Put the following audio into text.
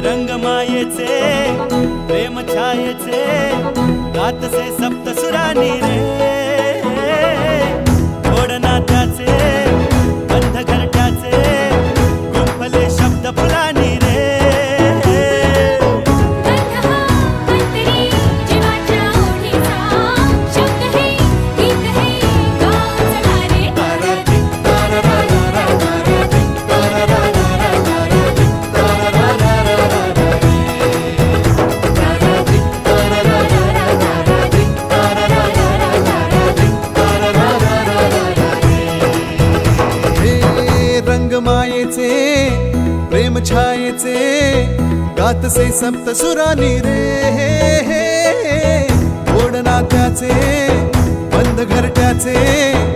रंगमायेचे प्रेम छायेचे गातसे सप्तसुरानी रे गोड नात्याचे बंध घरट्याचे गुंफले शब्द फुलानी रे मायेचे प्रेम छायेचे गातसे सप्तसुरानी रे गोड नात्याचे बंध घरट्याचे